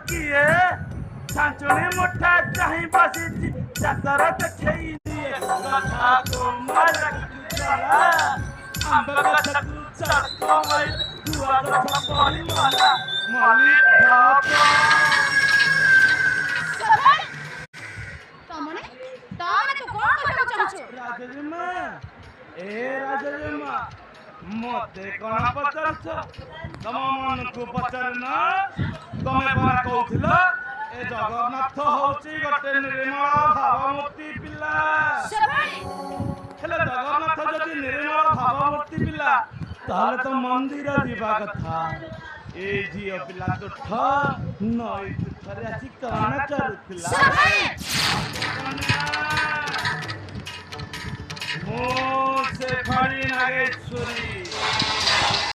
किए छांचुनी मुठा चाही बसी जातर देखई दिए कथा को मरक चला अंब कथा चको मई दुआ कथा पड़ी माला माली भापा सभाई तमने तू कोन कहबो चाहछो राजजमा ए राजजमा मते कोन पचारछ तम मन को पचार ना तमे परा कहथिलो ए जगन्नाथ होची गटे निर्मल भावमूर्ति पिला सभाई हेले जगन्नाथ जदि निर्मल भावमूर्ति पिला ताले तो मंदिर दिबा कथा ए जियो पिला तो ठ नई थरे आसी काना चरुथिला सभाई मो से खड़ी नागेश्वरी